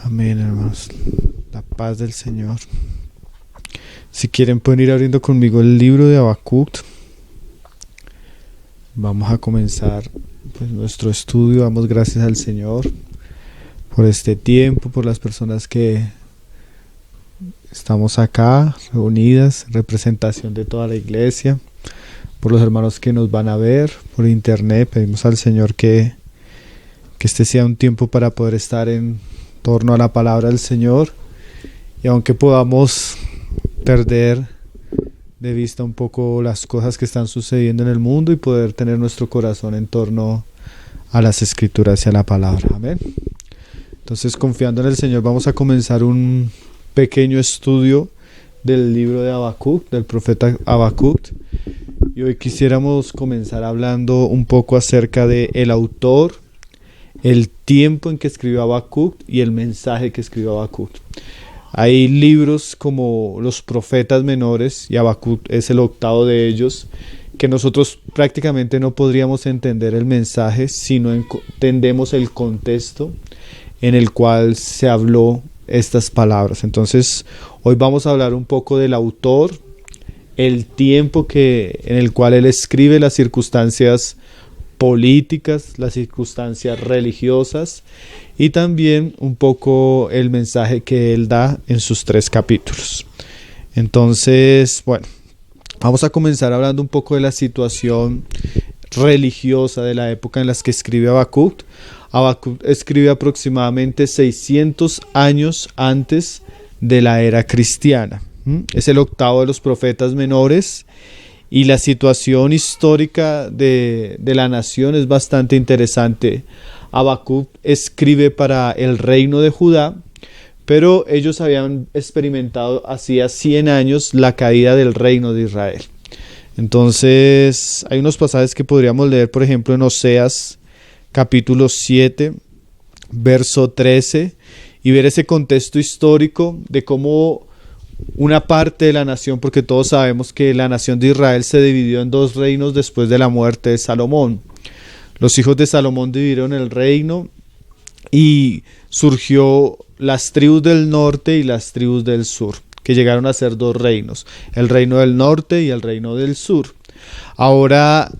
Amén, hermanos. La paz del Señor. Si quieren pueden ir abriendo conmigo el libro de Habacuc. Vamos a comenzar nuestro estudio. Damos gracias al Señor por este tiempo, por las personas que estamos acá reunidas en representación de toda la iglesia, por los hermanos que nos van a ver por internet. Pedimos al Señor que este sea un tiempo para poder estar en torno a la palabra del Señor, y aunque podamos perder de vista un poco las cosas que están sucediendo en el mundo, y poder tener nuestro corazón en torno a las escrituras y a la palabra. Amén. Entonces, confiando en el Señor, vamos a comenzar un pequeño estudio del libro de Habacuc, del profeta Habacuc. Y hoy quisiéramos comenzar hablando un poco acerca de el autor, el tiempo en que escribió Habacuc y el mensaje que escribió Habacuc. Hay libros como los profetas menores, y Habacuc es el octavo de ellos, que nosotros prácticamente no podríamos entender el mensaje si no entendemos el contexto en el cual se habló estas palabras. Entonces, hoy vamos a hablar un poco del autor, el tiempo en el cual él escribe, las circunstancias políticas, las circunstancias religiosas, y también un poco el mensaje que él da en sus 3 capítulos. Entonces, bueno, vamos a comenzar hablando un poco de la situación religiosa de la época en la que escribe Habacuc. Habacuc escribe aproximadamente 600 años antes de la era cristiana. Es el octavo de los profetas menores, y la situación histórica de la nación es bastante interesante. Habacuc escribe para el reino de Judá, pero ellos habían experimentado hacía 100 años la caída del reino de Israel. Entonces, hay unos pasajes que podríamos leer, por ejemplo, en Oseas capítulo 7, verso 13, y ver ese contexto histórico de cómo una parte de la nación, porque todos sabemos que la nación de Israel se dividió en 2 reinos después de la muerte de Salomón. Los hijos de Salomón dividieron el reino, y surgió las tribus del norte y las tribus del sur, que llegaron a ser 2 reinos, el reino del norte y el reino del sur. Ahora,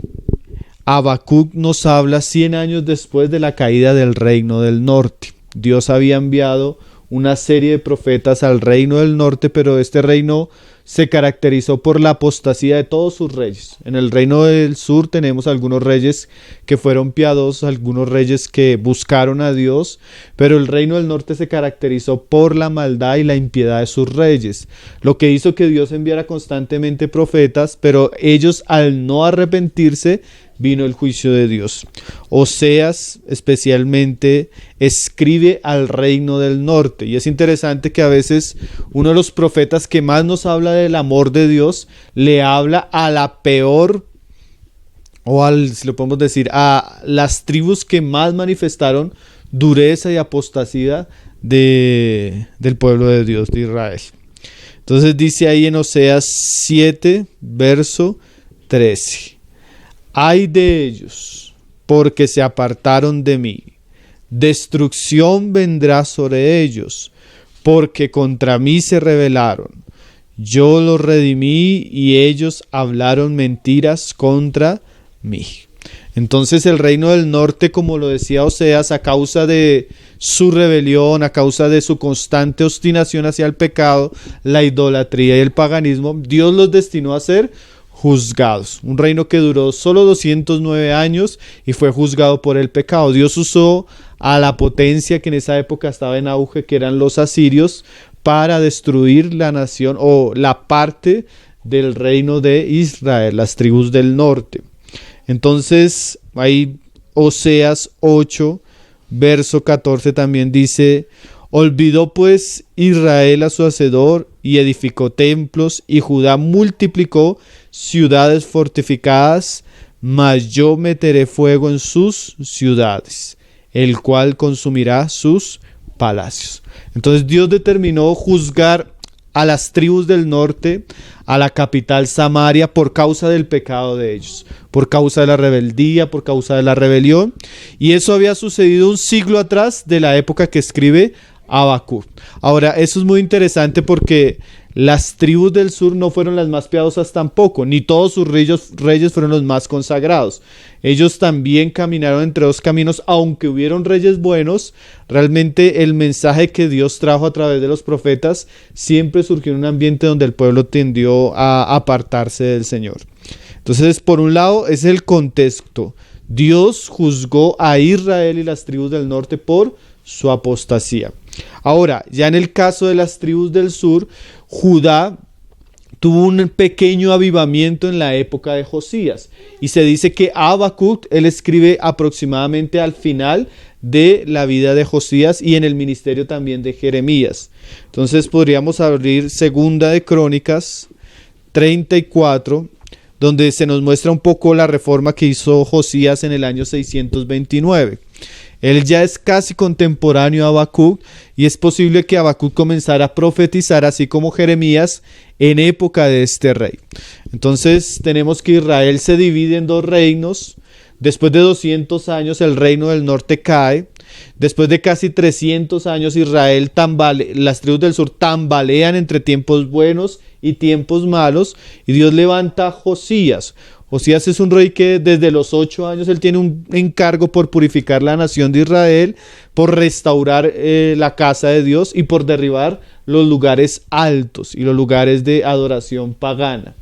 Habacuc nos habla 100 años después de la caída del reino del norte. Dios había enviado una serie de profetas al reino del norte, pero este reino se caracterizó por la apostasía de todos sus reyes. En el reino del sur tenemos algunos reyes que fueron piadosos, algunos reyes que buscaron a Dios, pero el reino del norte se caracterizó por la maldad y la impiedad de sus reyes, lo que hizo que Dios enviara constantemente profetas, pero ellos, al no arrepentirse, vino el juicio de Dios. Oseas especialmente escribe al reino del norte, y es interesante que a veces uno de los profetas que más nos habla del amor de Dios le habla a la peor, si lo podemos decir, a las tribus que más manifestaron dureza y apostasía del pueblo de Dios, de Israel. Entonces dice ahí en Oseas 7, verso 13: Ay de ellos, porque se apartaron de mí. Destrucción vendrá sobre ellos, porque contra mí se rebelaron. Yo los redimí y ellos hablaron mentiras contra mí. Entonces el reino del norte, como lo decía Oseas, a causa de su rebelión, a causa de su constante obstinación hacia el pecado, la idolatría y el paganismo, Dios los destinó a ser juzgados. Un reino que duró solo 209 años y fue juzgado por el pecado. Dios usó a la potencia que en esa época estaba en auge, que eran los asirios, para destruir la nación o la parte del reino de Israel, las tribus del norte. Entonces, ahí Oseas 8, verso 14 también dice: Olvidó pues Israel a su hacedor y edificó templos, y Judá multiplicó ciudades fortificadas, mas yo meteré fuego en sus ciudades, el cual consumirá sus palacios. Entonces Dios determinó juzgar a las tribus del norte, a la capital Samaria, por causa del pecado de ellos, por causa de la rebeldía, por causa de la rebelión. Y eso había sucedido un siglo atrás de la época que escribe Habacuc. Ahora, eso es muy interesante porque las tribus del sur no fueron las más piadosas tampoco, ni todos sus reyes fueron los más consagrados. Ellos también caminaron entre dos caminos, aunque hubieron reyes buenos. Realmente el mensaje que Dios trajo a través de los profetas siempre surgió en un ambiente donde el pueblo tendió a apartarse del Señor. Entonces, por un lado, es el contexto. Dios juzgó a Israel y las tribus del norte por su apostasía. Ahora, ya en el caso de las tribus del sur, Judá tuvo un pequeño avivamiento en la época de Josías. Y se dice que Habacuc, él escribe aproximadamente al final de la vida de Josías y en el ministerio también de Jeremías. Entonces podríamos abrir Segunda de Crónicas 34, donde se nos muestra un poco la reforma que hizo Josías en el año 629. Él ya es casi contemporáneo a Habacuc y es posible que Habacuc comenzara a profetizar así como Jeremías en época de este rey. Entonces tenemos que Israel se divide en dos reinos. Después de 200 años el reino del norte cae. Después de casi 300 años Israel las tribus del sur tambalean entre tiempos buenos y tiempos malos y Dios levanta a Josías. Josías es un rey que desde los 8 años él tiene un encargo por purificar la nación de Israel, por restaurar la casa de Dios y por derribar los lugares altos y los lugares de adoración pagana.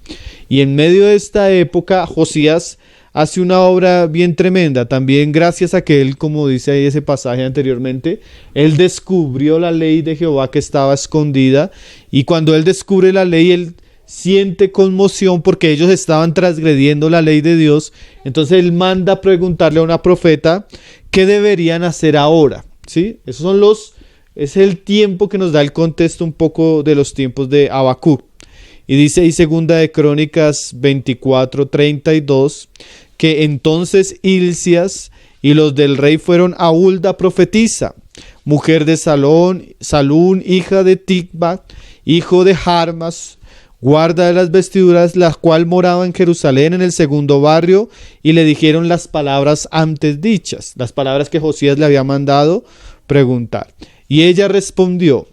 Y en medio de esta época Josías hace una obra bien tremenda, también gracias a que él, como dice ahí ese pasaje anteriormente, él descubrió la ley de Jehová que estaba escondida, y cuando él descubre la ley, él siente conmoción porque ellos estaban transgrediendo la ley de Dios. Entonces él manda a preguntarle a una profeta qué deberían hacer ahora, ¿sí? Es el tiempo que nos da el contexto un poco de los tiempos de Habacuc. Y dice ahí Segunda de Crónicas 24:32 que entonces Hilcias y los del rey fueron a Hulda profetisa, mujer de Salún, hija de Tikva, hijo de Jarmas, guarda de las vestiduras, la cual moraba en Jerusalén en el segundo barrio, y le dijeron las palabras antes dichas, las palabras que Josías le había mandado preguntar. Y ella respondió: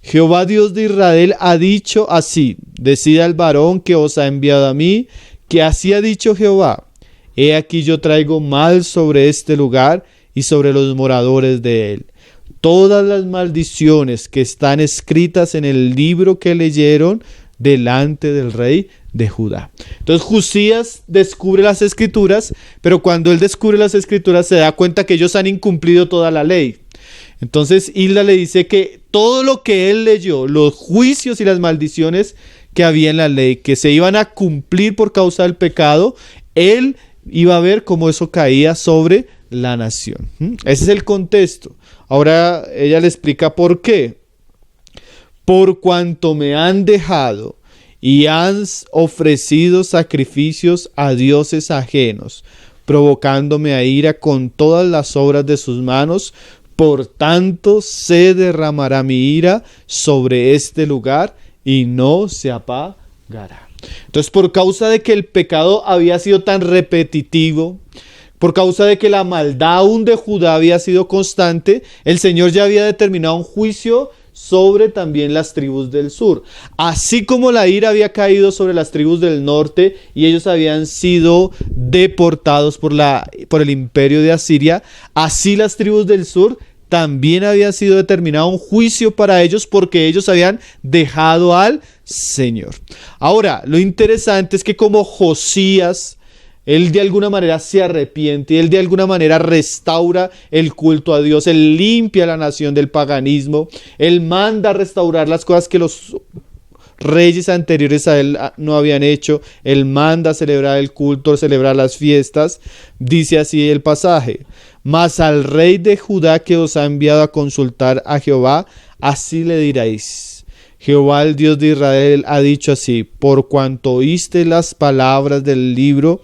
Jehová Dios de Israel ha dicho así: decida el varón que os ha enviado a mí, que así ha dicho Jehová: he aquí yo traigo mal sobre este lugar y sobre los moradores de él. Todas las maldiciones que están escritas en el libro que leyeron delante del rey de Judá. Entonces Josías descubre las escrituras, pero cuando él descubre las escrituras se da cuenta que ellos han incumplido toda la ley. Entonces Hilda le dice que todo lo que él leyó, los juicios y las maldiciones que había en la ley, que se iban a cumplir por causa del pecado, él iba a ver cómo eso caía sobre la nación. Ese es el contexto. Ahora ella le explica por qué. Por cuanto me han dejado y han ofrecido sacrificios a dioses ajenos, provocándome a ira con todas las obras de sus manos, por tanto se derramará mi ira sobre este lugar y no se apagará. Entonces, por causa de que el pecado había sido tan repetitivo, por causa de que la maldad aún de Judá había sido constante, el Señor ya había determinado un juicio sobre también las tribus del sur. Así como la ira había caído sobre las tribus del norte y ellos habían sido deportados por el imperio de Asiria, así las tribus del sur también había sido determinado un juicio para ellos porque ellos habían dejado al Señor. Ahora, lo interesante es que como Josías, él de alguna manera se arrepiente, él de alguna manera restaura el culto a Dios, él limpia la nación del paganismo, él manda a restaurar las cosas que los reyes anteriores a él no habían hecho, él manda a celebrar el culto, celebrar las fiestas. Dice así el pasaje: mas al rey de Judá que os ha enviado a consultar a Jehová, así le diréis: Jehová el Dios de Israel ha dicho así: por cuanto oíste las palabras del libro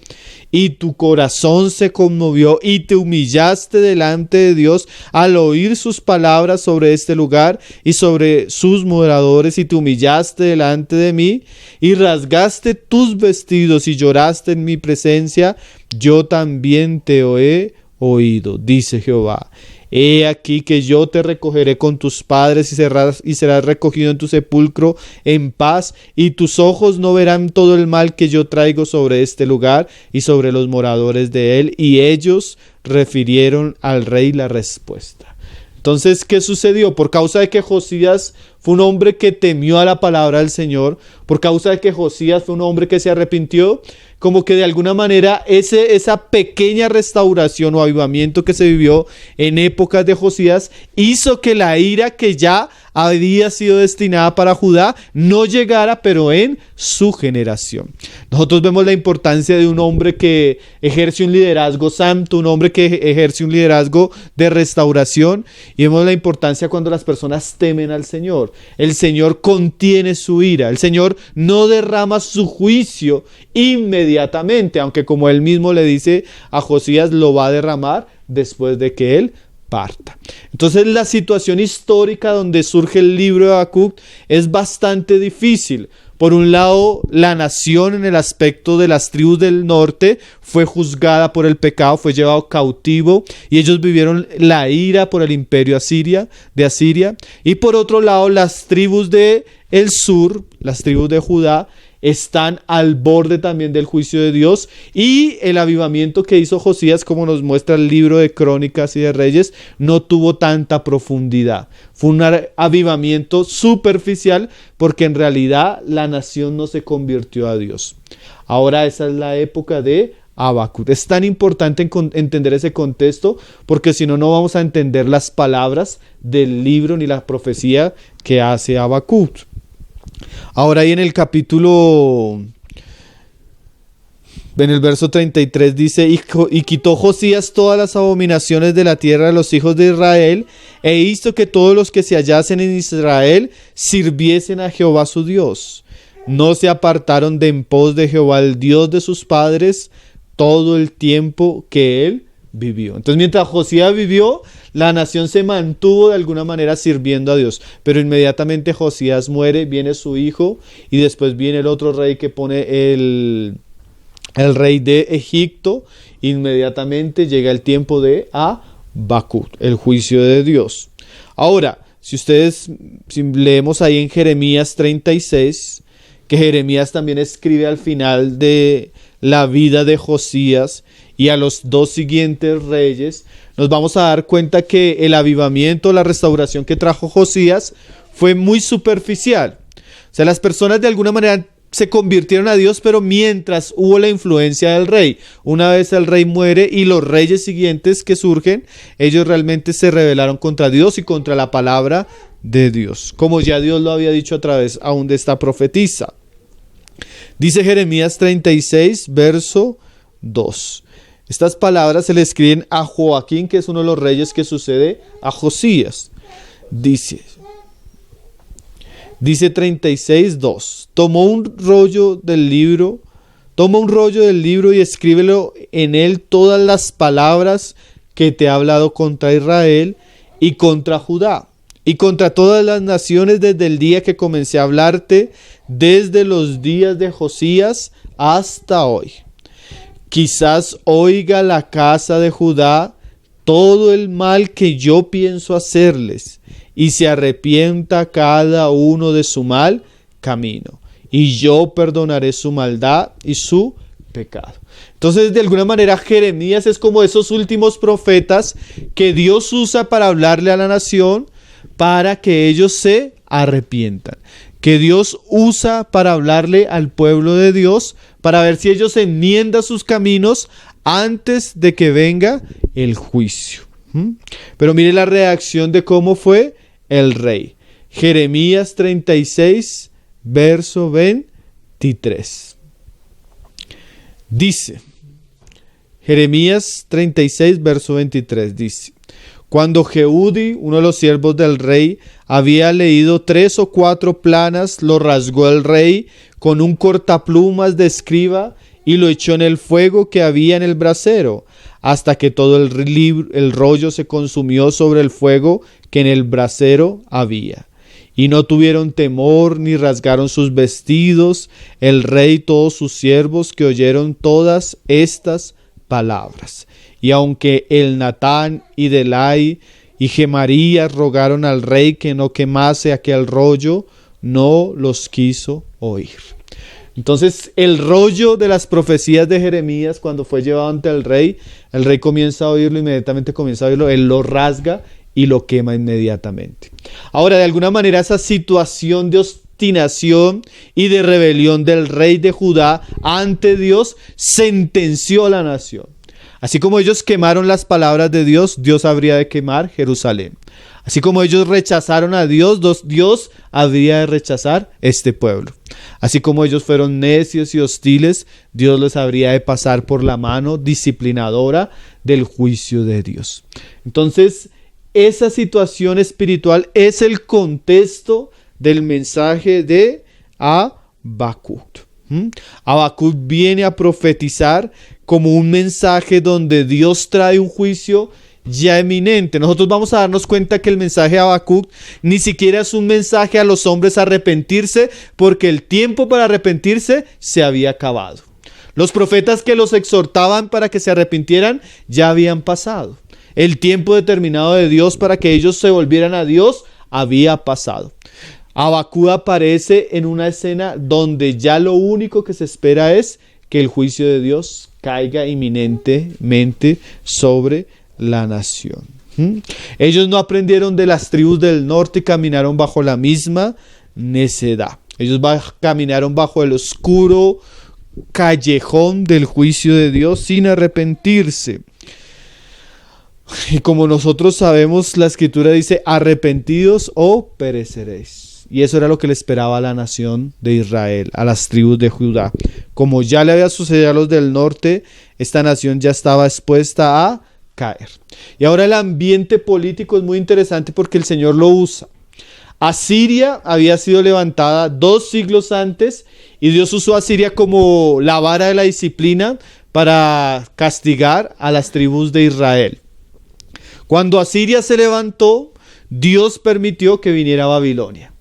y tu corazón se conmovió y te humillaste delante de Dios al oír sus palabras sobre este lugar y sobre sus moradores, y te humillaste delante de mí y rasgaste tus vestidos y lloraste en mi presencia, yo también te he oído, dice Jehová. He aquí que yo te recogeré con tus padres y serás recogido en tu sepulcro en paz, y tus ojos no verán todo el mal que yo traigo sobre este lugar y sobre los moradores de él. Y ellos refirieron al rey la respuesta. Entonces, ¿qué sucedió? Por causa de que Josías fue un hombre que temió a la palabra del Señor, por causa de que Josías fue un hombre que se arrepintió, como que de alguna manera esa pequeña restauración o avivamiento que se vivió en épocas de Josías hizo que la ira que ya había sido destinada para Judá no llegara, pero en su generación. Nosotros vemos la importancia de un hombre que ejerce un liderazgo santo, un hombre que ejerce un liderazgo de restauración, y vemos la importancia cuando las personas temen al Señor. El Señor contiene su ira, el Señor no derrama su juicio inmediatamente, aunque como él mismo le dice a Josías, lo va a derramar después de que él parta. Entonces la situación histórica donde surge el libro de Habacuc es bastante difícil. Por un lado, la nación en el aspecto de las tribus del norte fue juzgada por el pecado, fue llevado cautivo y ellos vivieron la ira por el imperio de Asiria. Y por otro lado, las tribus del sur, las tribus de Judá, están al borde también del juicio de Dios, y el avivamiento que hizo Josías, como nos muestra el libro de Crónicas y de Reyes, no tuvo tanta profundidad. Fue un avivamiento superficial porque en realidad la nación no se convirtió a Dios. Ahora esa es la época de Habacuc. Es tan importante entender ese contexto porque si no, no vamos a entender las palabras del libro ni la profecía que hace Habacuc. Ahora ahí en el capítulo, en el verso 33 dice, y quitó Josías todas las abominaciones de la tierra de los hijos de Israel, e hizo que todos los que se hallasen en Israel sirviesen a Jehová su Dios. No se apartaron de en pos de Jehová, el Dios de sus padres, todo el tiempo que él vivió. Entonces, mientras Josías vivió, la nación se mantuvo de alguna manera sirviendo a Dios, pero inmediatamente Josías muere, viene su hijo y después viene el otro rey que pone el rey de Egipto. Inmediatamente llega el tiempo de Habacuc, el juicio de Dios. Ahora, si leemos ahí en Jeremías 36, que Jeremías también escribe al final de la vida de Josías y a los dos siguientes reyes, nos vamos a dar cuenta que el avivamiento, la restauración que trajo Josías fue muy superficial. O sea, las personas de alguna manera se convirtieron a Dios, pero mientras hubo la influencia del rey. Una vez el rey muere y los reyes siguientes que surgen, ellos realmente se rebelaron contra Dios y contra la palabra de Dios, como ya Dios lo había dicho a través aún de esta profetisa. Dice Jeremías 36, verso 2. Estas palabras se le escriben a Joaquín, que es uno de los reyes que sucede a Josías. Dice 36, 2. Toma un rollo del libro y escríbelo en él todas las palabras que te ha hablado contra Israel y contra Judá y contra todas las naciones desde el día que comencé a hablarte, desde los días de Josías hasta hoy. Quizás oiga la casa de Judá todo el mal que yo pienso hacerles, y se arrepienta cada uno de su mal camino, y yo perdonaré su maldad y su pecado. Entonces, de alguna manera, Jeremías es como esos últimos profetas que Dios usa para hablarle a la nación, para que ellos se arrepientan, que Dios usa para hablarle al pueblo de Dios, para ver si ellos enmiendan sus caminos antes de que venga el juicio. Pero mire la reacción de cómo fue el rey. Jeremías 36, verso 23. Dice, Jeremías 36, verso 23, dice: Cuando Jehudi, uno de los siervos del rey, había leído 3 o 4 planas, lo rasgó el rey con un cortaplumas de escriba y lo echó en el fuego que había en el brasero, hasta que todo el rollo se consumió sobre el fuego que en el brasero había. Y no tuvieron temor ni rasgaron sus vestidos, el rey y todos sus siervos que oyeron todas estas palabras. Y aunque el Natán y Delai y Gemarías rogaron al rey que no quemase aquel rollo, no los quiso oír. Entonces el rollo de las profecías de Jeremías, cuando fue llevado ante el rey comienza a oírlo, inmediatamente comienza a oírlo, él lo rasga y lo quema inmediatamente. Ahora, de alguna manera, esa situación de obstinación y de rebelión del rey de Judá ante Dios sentenció a la nación. Así como ellos quemaron las palabras de Dios, Dios habría de quemar Jerusalén. Así como ellos rechazaron a Dios, Dios habría de rechazar este pueblo. Así como ellos fueron necios y hostiles, Dios les habría de pasar por la mano disciplinadora del juicio de Dios. Entonces, esa situación espiritual es el contexto del mensaje de Habacuc. Habacuc viene a profetizar como un mensaje donde Dios trae un juicio ya eminente. Nosotros vamos a darnos cuenta que el mensaje de Habacuc ni siquiera es un mensaje a los hombres a arrepentirse, porque el tiempo para arrepentirse se había acabado. Los profetas que los exhortaban para que se arrepintieran ya habían pasado. El tiempo determinado de Dios para que ellos se volvieran a Dios había pasado. Habacuc aparece en una escena donde ya lo único que se espera es que el juicio de Dios caiga inminentemente sobre la nación. Ellos no aprendieron de las tribus del norte y caminaron bajo la misma necedad. Ellos caminaron bajo el oscuro callejón del juicio de Dios sin arrepentirse. Y como nosotros sabemos, la escritura dice: arrepentidos o pereceréis. Y eso era lo que le esperaba a la nación de Israel, a las tribus de Judá. Como ya le había sucedido a los del norte, esta nación ya estaba expuesta a caer. Y ahora el ambiente político es muy interesante porque el Señor lo usa. Asiria había sido levantada 2 siglos antes y Dios usó a Asiria como la vara de la disciplina para castigar a las tribus de Israel. Cuando Asiria se levantó, Dios permitió que viniera Babilonia.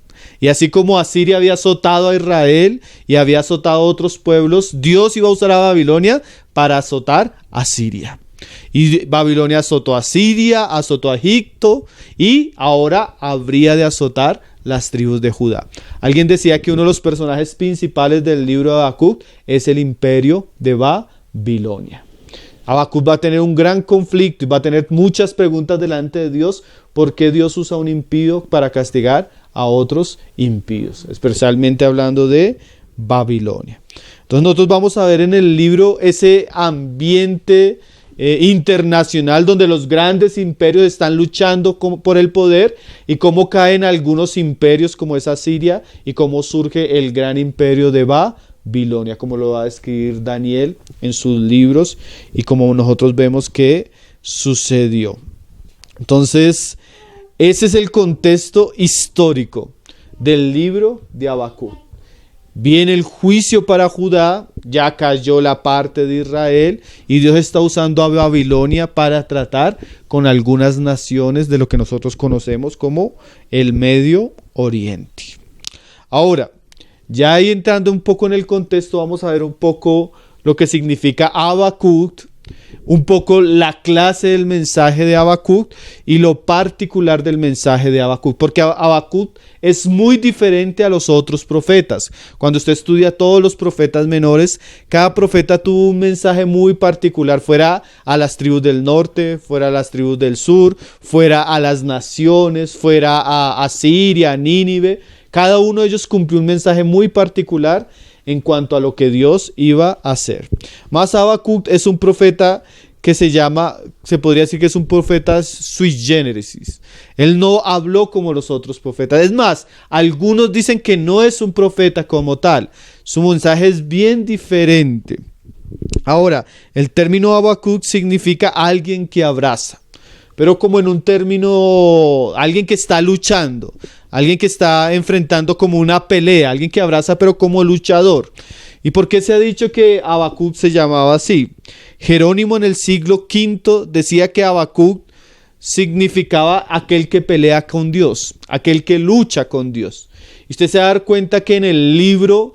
Y así como Asiria había azotado a Israel y había azotado a otros pueblos, Dios iba a usar a Babilonia para azotar a Siria. Y Babilonia azotó a Siria, azotó a Egipto y ahora habría de azotar las tribus de Judá. Alguien decía que uno de los personajes principales del libro de Habacuc es el imperio de Babilonia. Habacuc va a tener un gran conflicto y va a tener muchas preguntas delante de Dios. ¿Por qué Dios usa un impío para castigar a otros impíos? Especialmente hablando de Babilonia. Entonces nosotros vamos a ver en el libro ese ambiente internacional donde los grandes imperios están luchando por el poder y cómo caen algunos imperios como es Asiria y cómo surge el gran imperio de Babilonia, como lo va a describir Daniel en sus libros y como nosotros vemos que sucedió. Entonces, ese es el contexto histórico del libro de Habacuc. Viene el juicio para Judá, ya cayó la parte de Israel y Dios está usando a Babilonia para tratar con algunas naciones de lo que nosotros conocemos como el Medio Oriente. Ahora, ya ahí entrando un poco en el contexto, vamos a ver un poco lo que significa Habacuc, un poco la clase del mensaje de Habacuc y lo particular del mensaje de Habacuc, porque Habacuc es muy diferente a los otros profetas. Cuando usted estudia todos los profetas menores, cada profeta tuvo un mensaje muy particular, fuera a las tribus del norte, fuera a las tribus del sur, fuera a las naciones, fuera a Asiria, a Nínive. Cada uno de ellos cumplió un mensaje muy particular en cuanto a lo que Dios iba a hacer. Más Habacuc es un profeta que se podría decir que es un profeta sui generis. Él no habló como los otros profetas. Es más, algunos dicen que no es un profeta como tal. Su mensaje es bien diferente. Ahora, el término Habacuc significa alguien que abraza, pero como en un término, alguien que está luchando, alguien que está enfrentando como una pelea, alguien que abraza pero como luchador. ¿Y por qué se ha dicho que Habacuc se llamaba así? Jerónimo en el siglo V decía que Habacuc significaba aquel que pelea con Dios, aquel que lucha con Dios. Y usted se va a dar cuenta que en el libro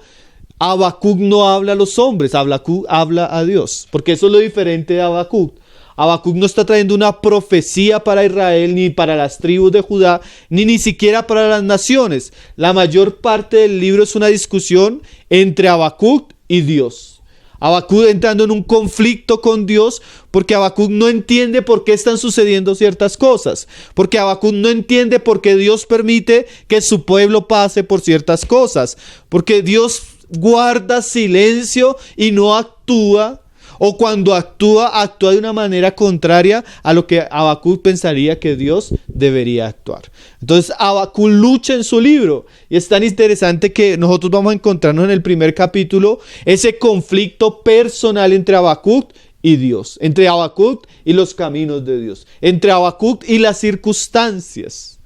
Habacuc no habla a los hombres, Habacuc habla a Dios, porque eso es lo diferente de Habacuc. Habacuc no está trayendo una profecía para Israel, ni para las tribus de Judá, ni siquiera para las naciones. La mayor parte del libro es una discusión entre Habacuc y Dios. Habacuc entrando en un conflicto con Dios porque Habacuc no entiende por qué están sucediendo ciertas cosas, porque Habacuc no entiende por qué Dios permite que su pueblo pase por ciertas cosas, porque Dios guarda silencio y no actúa, o cuando actúa de una manera contraria a lo que Habacuc pensaría que Dios debería actuar. Entonces Habacuc lucha en su libro, y es tan interesante que nosotros vamos a encontrarnos en el primer capítulo ese conflicto personal entre Habacuc y Dios, entre Habacuc y los caminos de Dios, entre Habacuc y las circunstancias.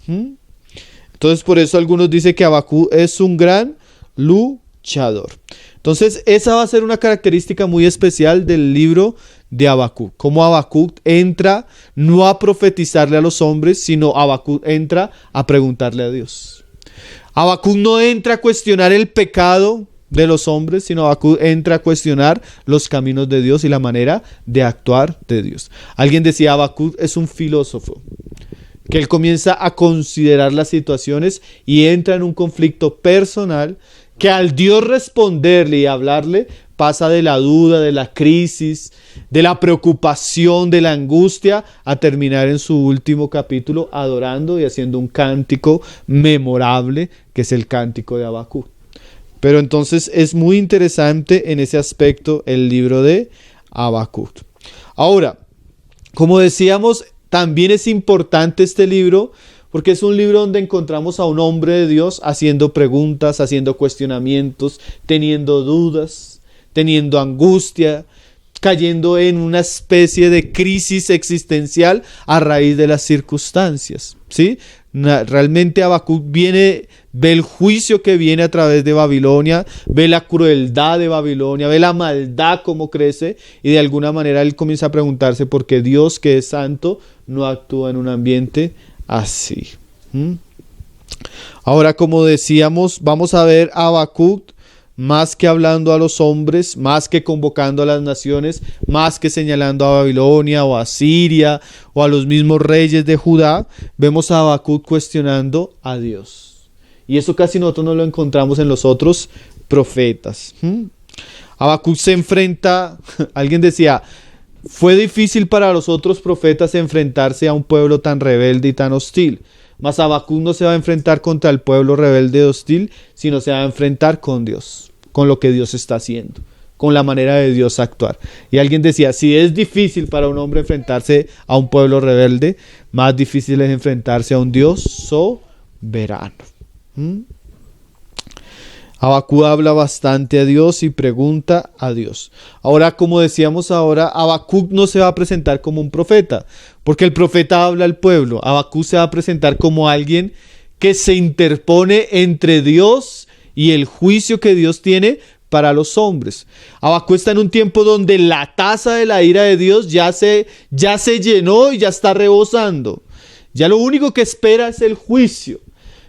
Entonces por eso algunos dicen que Habacuc es un gran luchador. Entonces esa va a ser una característica muy especial del libro de Habacuc. Cómo Habacuc entra no a profetizarle a los hombres, sino Habacuc entra a preguntarle a Dios. Habacuc no entra a cuestionar el pecado de los hombres, sino Habacuc entra a cuestionar los caminos de Dios y la manera de actuar de Dios. Alguien decía, Habacuc es un filósofo, que él comienza a considerar las situaciones y entra en un conflicto personal que al Dios responderle y hablarle pasa de la duda, de la crisis, de la preocupación, de la angustia, a terminar en su último capítulo adorando y haciendo un cántico memorable que es el cántico de Habacuc. Pero entonces es muy interesante en ese aspecto el libro de Habacuc. Ahora, como decíamos, también es importante este libro porque es un libro donde encontramos a un hombre de Dios haciendo preguntas, haciendo cuestionamientos, teniendo dudas, teniendo angustia, cayendo en una especie de crisis existencial a raíz de las circunstancias, ¿sí? Realmente Habacuc ve el juicio que viene a través de Babilonia, ve la crueldad de Babilonia, ve la maldad como crece, y de alguna manera él comienza a preguntarse por qué Dios, que es santo, no actúa en un ambiente así. Ahora, como decíamos, vamos a ver a Habacuc más que hablando a los hombres, más que convocando a las naciones, más que señalando a Babilonia o a Siria o a los mismos reyes de Judá, vemos a Habacuc cuestionando a Dios. Y eso casi nosotros no lo encontramos en los otros profetas. Habacuc se enfrenta, alguien decía, fue difícil para los otros profetas enfrentarse a un pueblo tan rebelde y tan hostil. Mas Habacuc no se va a enfrentar contra el pueblo rebelde y hostil, sino se va a enfrentar con Dios, con lo que Dios está haciendo, con la manera de Dios actuar. Y alguien decía, si es difícil para un hombre enfrentarse a un pueblo rebelde, más difícil es enfrentarse a un Dios soberano. Habacuc habla bastante a Dios y pregunta a Dios. Ahora, como decíamos ahora, Habacuc no se va a presentar como un profeta, porque el profeta habla al pueblo. Habacuc se va a presentar como alguien que se interpone entre Dios y el juicio que Dios tiene para los hombres. Habacuc está en un tiempo donde la taza de la ira de Dios ya se llenó y ya está rebosando. Ya lo único que espera es el juicio.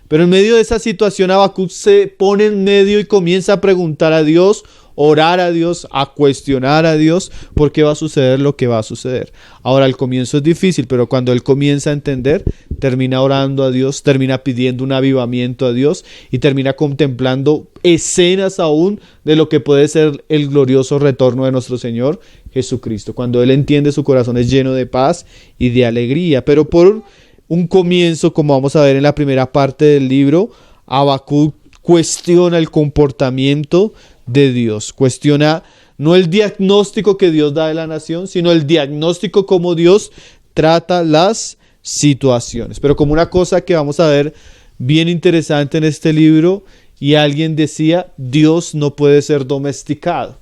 Pero en medio de esa situación Habacuc se pone en medio y comienza a preguntar a Dios, orar a Dios, a cuestionar a Dios por qué va a suceder lo que va a suceder. Ahora, al comienzo es difícil, pero cuando él comienza a entender, termina orando a Dios, termina pidiendo un avivamiento a Dios y termina contemplando escenas aún de lo que puede ser el glorioso retorno de nuestro Señor Jesucristo. Cuando él entiende, su corazón es lleno de paz y de alegría. Pero por un comienzo, como vamos a ver en la primera parte del libro, Habacuc cuestiona el comportamiento de Dios, cuestiona no el diagnóstico que Dios da de la nación, sino el diagnóstico como Dios trata las situaciones. Pero como una cosa que vamos a ver bien interesante en este libro, y alguien decía, Dios no puede ser domesticado.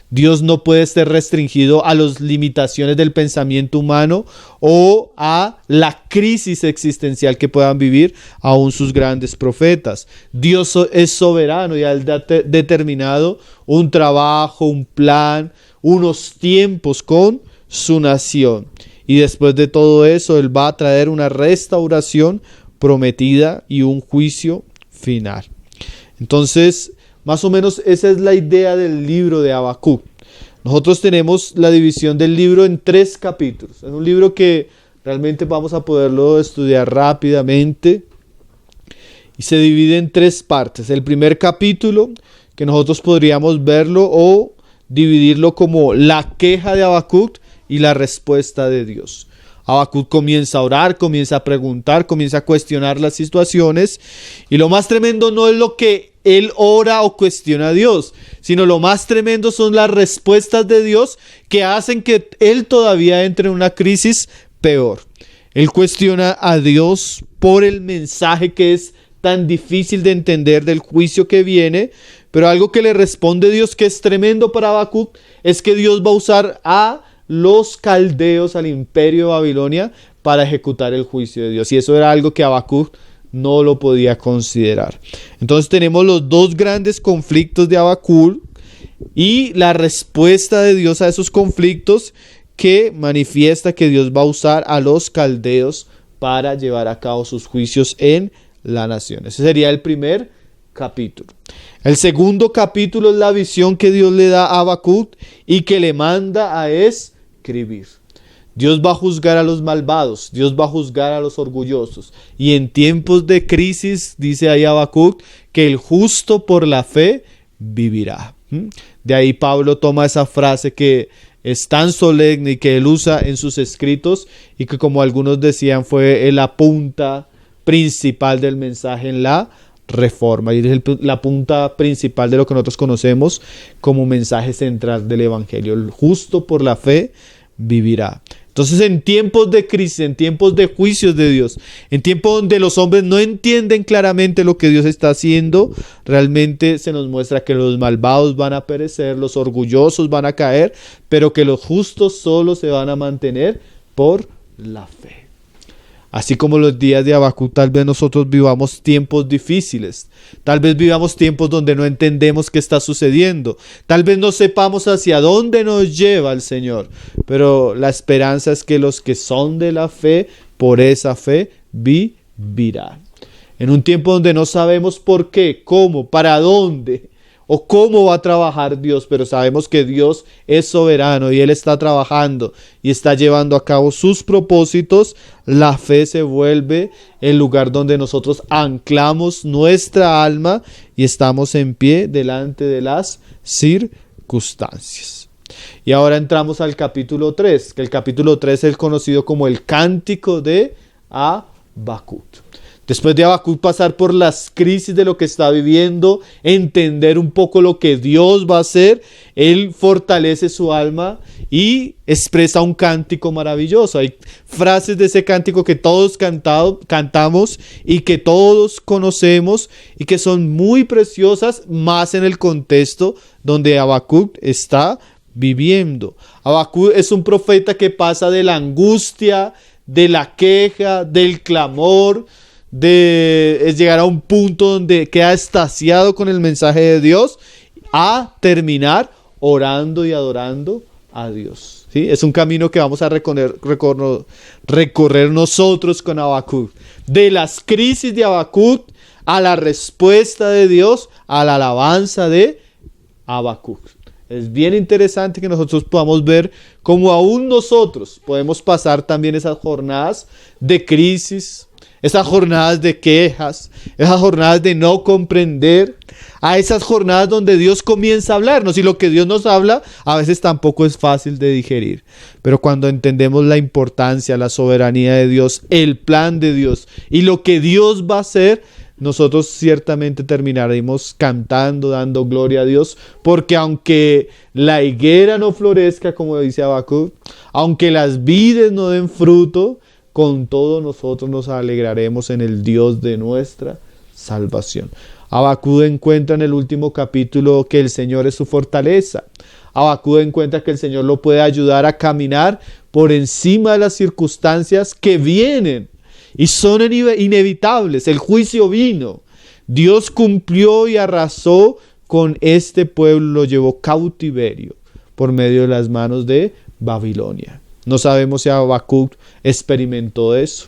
Dios no puede ser restringido a las limitaciones del pensamiento humano o a la crisis existencial que puedan vivir aún sus grandes profetas. Dios es soberano y ha determinado un trabajo, un plan, unos tiempos con su nación. Y después de todo eso, Él va a traer una restauración prometida y un juicio final. Entonces, más o menos esa es la idea del libro de Habacuc. Nosotros tenemos la división del libro en 3 capítulos. Es un libro que realmente vamos a poderlo estudiar rápidamente y se divide en 3 partes. El primer capítulo, que nosotros podríamos verlo o dividirlo como la queja de Habacuc y la respuesta de Dios. Habacuc comienza a orar, comienza a preguntar, comienza a cuestionar las situaciones, y lo más tremendo no es lo que él ora o cuestiona a Dios, sino lo más tremendo son las respuestas de Dios que hacen que él todavía entre en una crisis peor. Él cuestiona a Dios por el mensaje que es tan difícil de entender del juicio que viene, pero algo que le responde Dios que es tremendo para Habacuc es que Dios va a usar a los caldeos, al imperio de Babilonia, para ejecutar el juicio de Dios, y eso era algo que Habacuc no lo podía considerar. Entonces tenemos los 2 grandes conflictos de Habacuc y la respuesta de Dios a esos conflictos, que manifiesta que Dios va a usar a los caldeos para llevar a cabo sus juicios en la nación. Ese sería el primer capítulo. El segundo capítulo es la visión que Dios le da a Habacuc y que le manda a escribir. Dios va a juzgar a los malvados, Dios va a juzgar a los orgullosos, y en tiempos de crisis, dice ahí Habacuc, que el justo por la fe vivirá. De ahí Pablo toma esa frase que es tan solemne y que él usa en sus escritos, y que, como algunos decían, fue la punta principal del mensaje en la Reforma, y es la punta principal de lo que nosotros conocemos como mensaje central del Evangelio. El justo por la fe vivirá. Entonces, en tiempos de crisis, en tiempos de juicios de Dios, en tiempos donde los hombres no entienden claramente lo que Dios está haciendo, realmente se nos muestra que los malvados van a perecer, los orgullosos van a caer, pero que los justos solo se van a mantener por la fe. Así como los días de Habacuc, tal vez nosotros vivamos tiempos difíciles, tal vez vivamos tiempos donde no entendemos qué está sucediendo, tal vez no sepamos hacia dónde nos lleva el Señor, pero la esperanza es que los que son de la fe, por esa fe vivirán. En un tiempo donde no sabemos por qué, cómo, para dónde o cómo va a trabajar Dios, pero sabemos que Dios es soberano y Él está trabajando y está llevando a cabo sus propósitos, la fe se vuelve el lugar donde nosotros anclamos nuestra alma y estamos en pie delante de las circunstancias. Y ahora entramos al capítulo 3, que el capítulo 3 es conocido como el Cántico de Habacuc. Después de Habacuc pasar por las crisis de lo que está viviendo, entender un poco lo que Dios va a hacer, él fortalece su alma y expresa un cántico maravilloso. Hay frases de ese cántico que todos cantamos y que todos conocemos y que son muy preciosas, más en el contexto donde Habacuc está viviendo. Habacuc es un profeta que pasa de la angustia, de la queja, del clamor, de llegar a un punto donde queda extasiado con el mensaje de Dios, a terminar orando y adorando a Dios. ¿Sí? Es un camino que vamos a recorrer nosotros con Habacuc. De las crisis de Habacuc a la respuesta de Dios, a la alabanza de Habacuc. Es bien interesante que nosotros podamos ver cómo aún nosotros podemos pasar también esas jornadas de crisis, esas jornadas de quejas, esas jornadas de no comprender, a esas jornadas donde Dios comienza a hablarnos, y lo que Dios nos habla a veces tampoco es fácil de digerir, pero cuando entendemos la importancia, la soberanía de Dios, el plan de Dios y lo que Dios va a hacer, nosotros ciertamente terminaremos cantando, dando gloria a Dios, porque aunque la higuera no florezca, como dice Habacuc, aunque las vides no den fruto, con todo nosotros nos alegraremos en el Dios de nuestra salvación. Habacuc encuentra en el último capítulo que el Señor es su fortaleza. Habacuc encuentra que el Señor lo puede ayudar a caminar por encima de las circunstancias que vienen y son inevitables. El juicio vino. Dios cumplió y arrasó con este pueblo, lo llevó cautiverio por medio de las manos de Babilonia. No sabemos si Habacuc experimentó eso.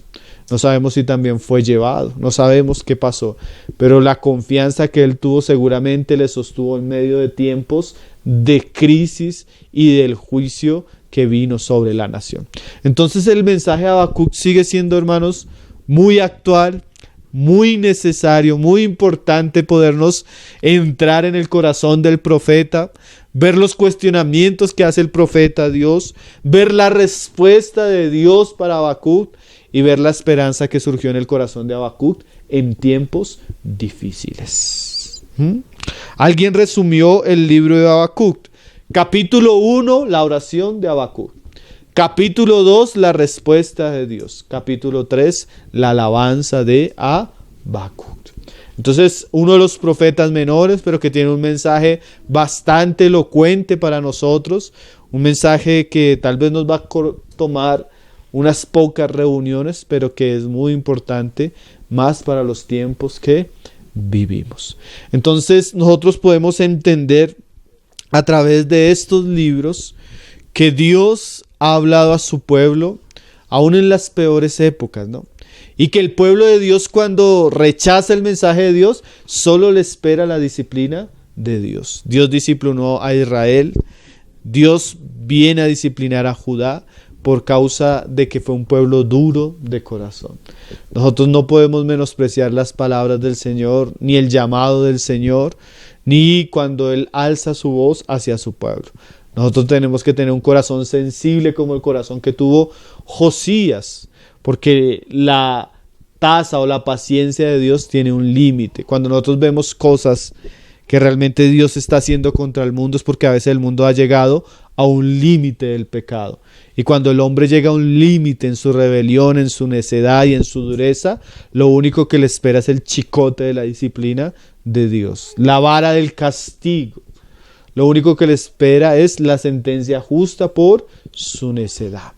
No sabemos si también fue llevado. No sabemos qué pasó. Pero la confianza que él tuvo seguramente le sostuvo en medio de tiempos de crisis y del juicio que vino sobre la nación. Entonces el mensaje de Habacuc sigue siendo, hermanos, muy actual, muy necesario, muy importante podernos entrar en el corazón del profeta, ver los cuestionamientos que hace el profeta a Dios, ver la respuesta de Dios para Habacuc y ver la esperanza que surgió en el corazón de Habacuc en tiempos difíciles. Alguien resumió el libro de Habacuc. Capítulo 1, la oración de Habacuc. Capítulo 2, la respuesta de Dios. Capítulo 3, la alabanza de Habacuc. Entonces, uno de los profetas menores, pero que tiene un mensaje bastante elocuente para nosotros. Un mensaje que tal vez nos va a tomar unas pocas reuniones, pero que es muy importante, más para los tiempos que vivimos. Entonces, nosotros podemos entender a través de estos libros que Dios ha hablado a su pueblo aún en las peores épocas, ¿no? Y que el pueblo de Dios, cuando rechaza el mensaje de Dios, solo le espera la disciplina de Dios. Dios disciplinó a Israel, Dios viene a disciplinar a Judá por causa de que fue un pueblo duro de corazón. Nosotros no podemos menospreciar las palabras del Señor, ni el llamado del Señor, ni cuando Él alza su voz hacia su pueblo. Nosotros tenemos que tener un corazón sensible como el corazón que tuvo Josías, porque la tasa o la paciencia de Dios tiene un límite. Cuando nosotros vemos cosas que realmente Dios está haciendo contra el mundo, es porque a veces el mundo ha llegado a un límite del pecado. Y cuando el hombre llega a un límite en su rebelión, en su necedad y en su dureza, lo único que le espera es el chicote de la disciplina de Dios, la vara del castigo. Lo único que le espera es la sentencia justa por su necedad.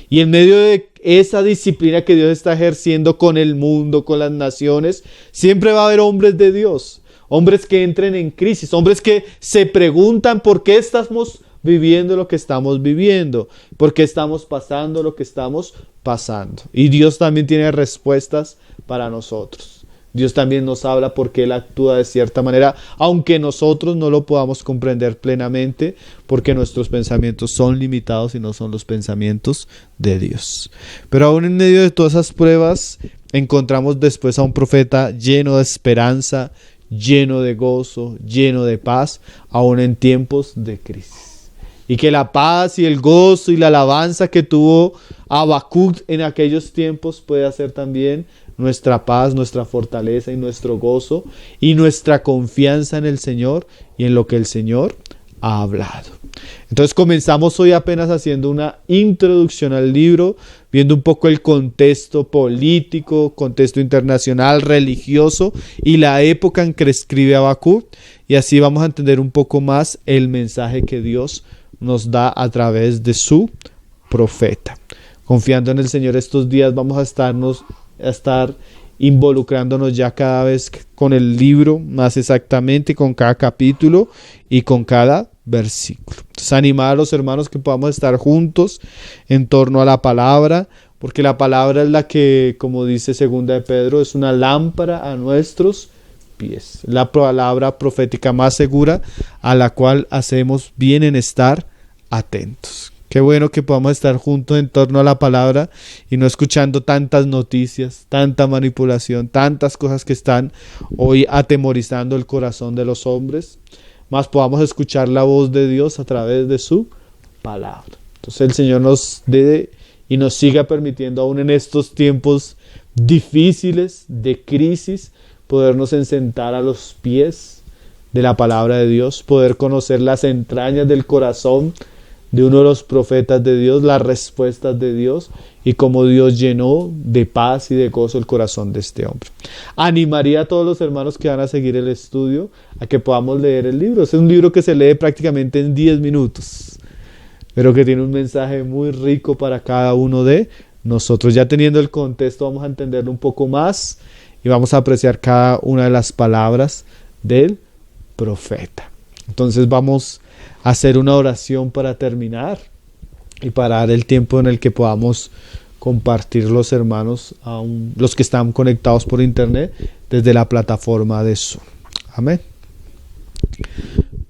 Y en medio de esa disciplina que Dios está ejerciendo con el mundo, con las naciones, siempre va a haber hombres de Dios, hombres que entren en crisis, hombres que se preguntan por qué estamos viviendo lo que estamos viviendo, por qué estamos pasando lo que estamos pasando. Y Dios también tiene respuestas para nosotros. Dios también nos habla porque Él actúa de cierta manera, aunque nosotros no lo podamos comprender plenamente, porque nuestros pensamientos son limitados y no son los pensamientos de Dios. Pero aún en medio de todas esas pruebas, encontramos después a un profeta lleno de esperanza, lleno de gozo, lleno de paz, aún en tiempos de crisis. Y que la paz y el gozo y la alabanza que tuvo Habacuc en aquellos tiempos puede ser también nuestra paz, nuestra fortaleza y nuestro gozo y nuestra confianza en el Señor y en lo que el Señor ha hablado. Entonces comenzamos hoy apenas haciendo una introducción al libro, viendo un poco el contexto político, contexto internacional, religioso y la época en que escribe Habacuc, y así vamos a entender un poco más el mensaje que Dios nos da a través de su profeta. Confiando en el Señor, estos días vamos a estar involucrándonos ya cada vez con el libro, más exactamente con cada capítulo y con cada versículo. Entonces, animar a los hermanos que podamos estar juntos en torno a la palabra, porque la palabra es la que, como dice segunda de Pedro, es una lámpara a nuestros pies, la palabra profética más segura a la cual hacemos bien en estar atentos. Qué bueno que podamos estar juntos en torno a la palabra y no escuchando tantas noticias, tanta manipulación, tantas cosas que están hoy atemorizando el corazón de los hombres, más podamos escuchar la voz de Dios a través de su palabra. Entonces el Señor nos dé y nos siga permitiendo aún en estos tiempos difíciles de crisis podernos sentar a los pies de la palabra de Dios, poder conocer las entrañas del corazón de uno de los profetas de Dios, las respuestas de Dios y cómo Dios llenó de paz y de gozo el corazón de este hombre. Animaría a todos los hermanos que van a seguir el estudio a que podamos leer el libro. Es un libro que se lee prácticamente en 10 minutos, pero que tiene un mensaje muy rico para cada uno de nosotros. Ya teniendo el contexto vamos a entenderlo un poco más y vamos a apreciar cada una de las palabras del profeta. Entonces vamos a hacer una oración para terminar y para dar el tiempo en el que podamos compartir los hermanos, los que están conectados por internet desde la plataforma de Zoom. Amén.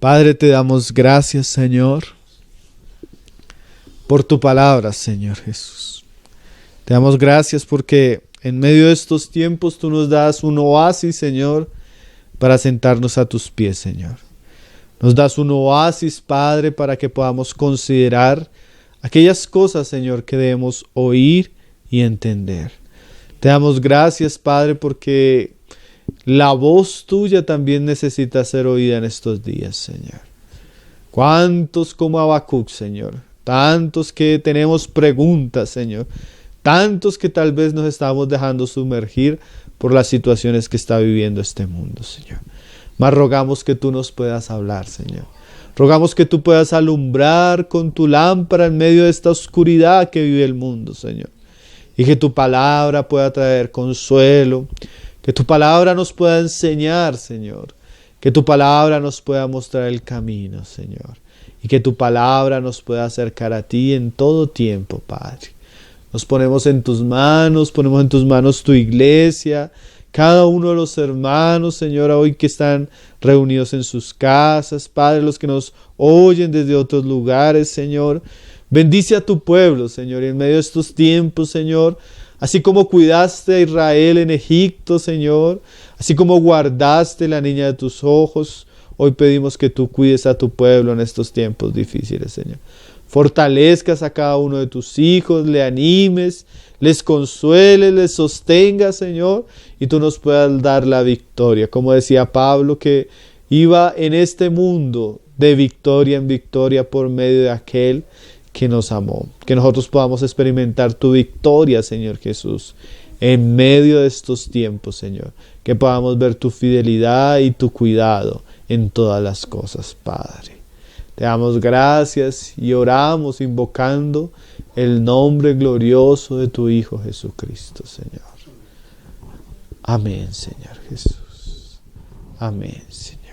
Padre, te damos gracias, Señor, por tu palabra, Señor Jesús. Te damos gracias porque en medio de estos tiempos tú nos das un oasis, Señor, para sentarnos a tus pies, Señor. Nos das un oasis, Padre, para que podamos considerar aquellas cosas, Señor, que debemos oír y entender. Te damos gracias, Padre, porque la voz tuya también necesita ser oída en estos días, Señor. ¿Cuántos como Habacuc, Señor? Tantos que tenemos preguntas, Señor. Tantos que tal vez nos estamos dejando sumergir por las situaciones que está viviendo este mundo, Señor. Mas rogamos que tú nos puedas hablar, Señor. Rogamos que tú puedas alumbrar con tu lámpara en medio de esta oscuridad que vive el mundo, Señor. Y que tu palabra pueda traer consuelo. Que tu palabra nos pueda enseñar, Señor. Que tu palabra nos pueda mostrar el camino, Señor. Y que tu palabra nos pueda acercar a ti en todo tiempo, Padre. Nos ponemos en tus manos tu iglesia, cada uno de los hermanos, Señor, hoy que están reunidos en sus casas, Padre, los que nos oyen desde otros lugares, Señor. Bendice a tu pueblo, Señor, y en medio de estos tiempos, Señor, así como cuidaste a Israel en Egipto, Señor, así como guardaste la niña de tus ojos, hoy pedimos que tú cuides a tu pueblo en estos tiempos difíciles, Señor. Fortalezcas a cada uno de tus hijos, le animes, les consueles, les sostengas, Señor, y tú nos puedas dar la victoria. Como decía Pablo, que iba en este mundo de victoria en victoria por medio de aquel que nos amó. Que nosotros podamos experimentar tu victoria, Señor Jesús, en medio de estos tiempos, Señor. Que podamos ver tu fidelidad y tu cuidado en todas las cosas, Padre. Te damos gracias y oramos invocando el nombre glorioso de tu Hijo Jesucristo, Señor. Amén, Señor Jesús. Amén, Señor.